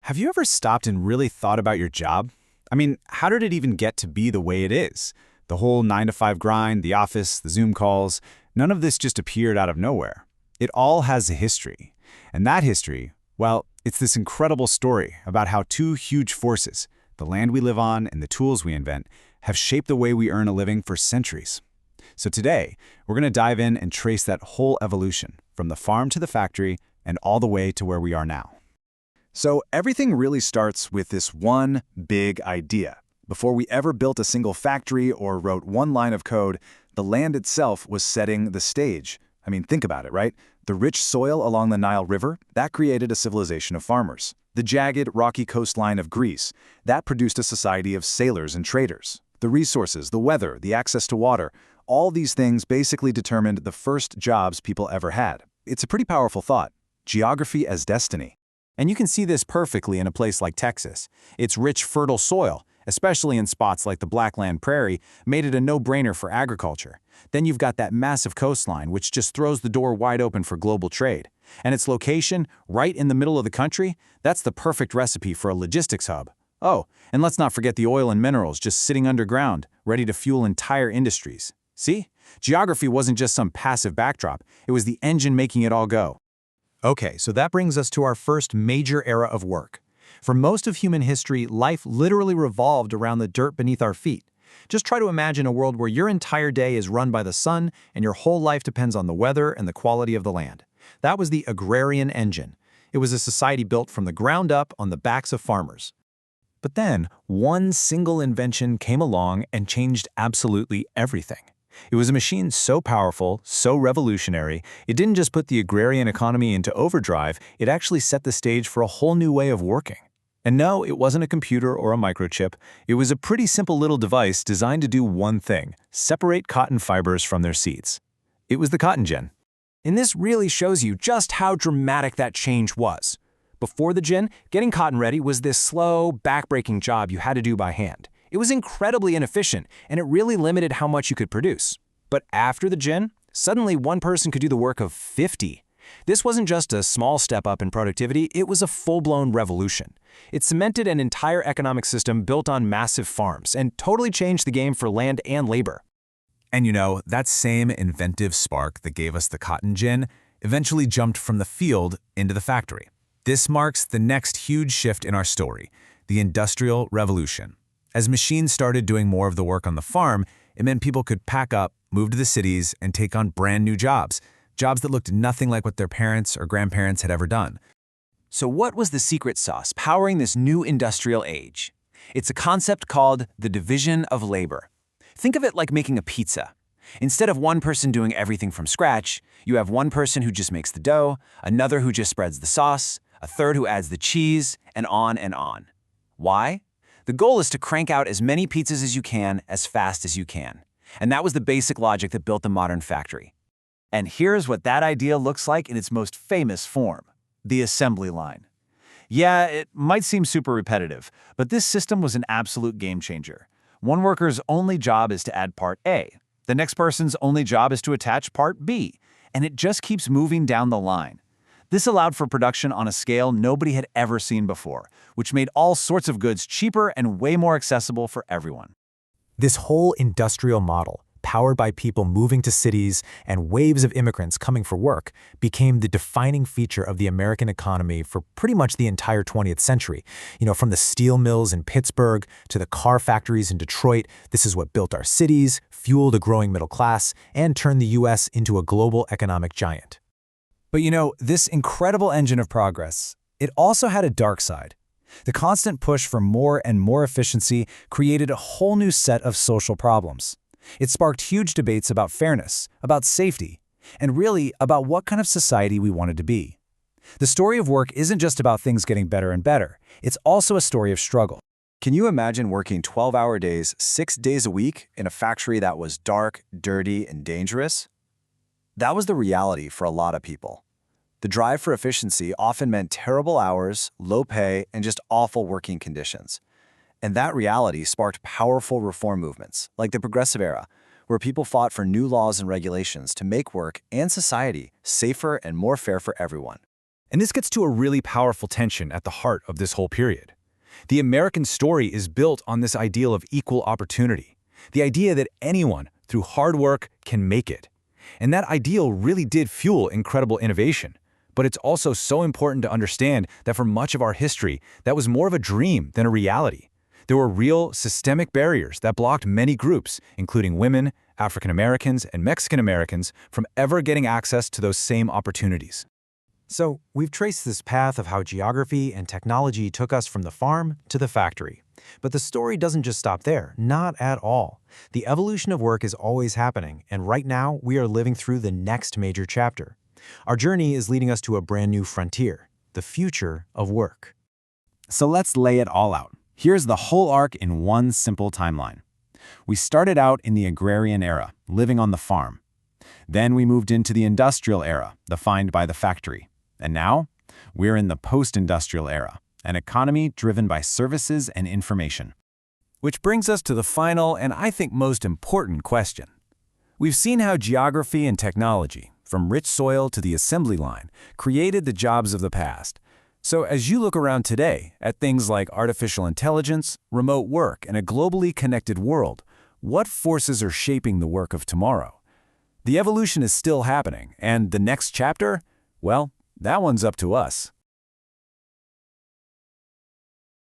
Have you ever stopped and really thought about your job? I mean, how did it even get to be the way it is? The whole 9 to 5 grind, the office, the Zoom calls, none of this just appeared out of nowhere. It all has a history. And that history, well, it's this incredible story about how two huge forces, the land we live on and the tools we invent, have shaped the way we earn a living for centuries. So today, we're going to dive in and trace that whole evolution, from the farm to the factory and all the way to where we are now. So everything really starts with this one big idea. Before we ever built a single factory or wrote one line of code, the land itself was setting the stage. I mean, think about it, right? The rich soil along the Nile River, that created a civilization of farmers. The jagged, rocky coastline of Greece, that produced a society of sailors and traders. The resources, the weather, the access to water, all these things basically determined the first jobs people ever had. It's a pretty powerful thought. Geography as destiny. And you can see this perfectly in a place like Texas. Its rich, fertile soil, especially in spots like the Blackland Prairie, made it a no-brainer for agriculture. Then you've got that massive coastline, which just throws the door wide open for global trade. And its location, right in the middle of the country, that's the perfect recipe for a logistics hub. Oh, and let's not forget the oil and minerals just sitting underground, ready to fuel entire industries. See? Geography wasn't just some passive backdrop, it was the engine making it all go. Okay, so that brings us to our first major era of work. For most of human history, life literally revolved around the dirt beneath our feet. Just try to imagine a world where your entire day is run by the sun and your whole life depends on the weather and the quality of the land. That was the agrarian engine. It was a society built from the ground up on the backs of farmers. But then, one single invention came along and changed absolutely everything. It was a machine so powerful, so revolutionary, it didn't just put the agrarian economy into overdrive, it actually set the stage for a whole new way of working. And no, it wasn't a computer or a microchip. It was a pretty simple little device designed to do one thing: separate cotton fibers from their seeds. It was the cotton gin. And this really shows you just how dramatic that change was. Before the gin, getting cotton ready was this slow, back-breaking job you had to do by hand. It was incredibly inefficient, and it really limited how much you could produce. But after the gin, suddenly one person could do the work of 50. This wasn't just a small step up in productivity, it was a full-blown revolution. It cemented an entire economic system built on massive farms and totally changed the game for land and labor. And you know, that same inventive spark that gave us the cotton gin eventually jumped from the field into the factory. This marks the next huge shift in our story, the Industrial Revolution. As machines started doing more of the work on the farm, it meant people could pack up, move to the cities, and take on brand new jobs that looked nothing like what their parents or grandparents had ever done. So what was the secret sauce powering this new industrial age? It's a concept called the division of labor. Think of it like making a pizza. Instead of one person doing everything from scratch, you have one person who just makes the dough, another who just spreads the sauce, a third who adds the cheese, and on and on. Why? The goal is to crank out as many pizzas as you can, as fast as you can. And that was the basic logic that built the modern factory. And here's what that idea looks like in its most famous form: the assembly line. Yeah, it might seem super repetitive, but this system was an absolute game changer. One worker's only job is to add part A. The next person's only job is to attach part B. And it just keeps moving down the line. This allowed for production on a scale nobody had ever seen before, which made all sorts of goods cheaper and way more accessible for everyone. This whole industrial model, powered by people moving to cities and waves of immigrants coming for work, became the defining feature of the American economy for pretty much the entire 20th century. You know, from the steel mills in Pittsburgh to the car factories in Detroit, this is what built our cities, fueled a growing middle class, and turned the U.S. into a global economic giant. But you know, this incredible engine of progress, it also had a dark side. The constant push for more and more efficiency created a whole new set of social problems. It sparked huge debates about fairness, about safety, and really about what kind of society we wanted to be. The story of work isn't just about things getting better and better. It's also a story of struggle. Can you imagine working 12-hour days, 6 days a week in a factory that was dark, dirty, and dangerous? That was the reality for a lot of people. The drive for efficiency often meant terrible hours, low pay, and just awful working conditions. And that reality sparked powerful reform movements, like the Progressive Era, where people fought for new laws and regulations to make work and society safer and more fair for everyone. And this gets to a really powerful tension at the heart of this whole period. The American story is built on this ideal of equal opportunity, the idea that anyone, through hard work, can make it. And that ideal really did fuel incredible innovation. But it's also so important to understand that for much of our history, that was more of a dream than a reality. There were real, systemic barriers that blocked many groups, including women, African Americans, and Mexican Americans, from ever getting access to those same opportunities. So, we've traced this path of how geography and technology took us from the farm to the factory. But the story doesn't just stop there, not at all. The evolution of work is always happening, and right now we are living through the next major chapter. Our journey is leading us to a brand new frontier, the future of work. So let's lay it all out. Here's the whole arc in one simple timeline. We started out in the agrarian era, living on the farm. Then we moved into the industrial era, defined by the factory. And now, we're in the post-industrial era, an economy driven by services and information. Which brings us to the final and I think most important question. We've seen how geography and technology, from rich soil to the assembly line, created the jobs of the past. So as you look around today at things like artificial intelligence, remote work, and a globally connected world, what forces are shaping the work of tomorrow? The evolution is still happening, and the next chapter? Well, that one's up to us.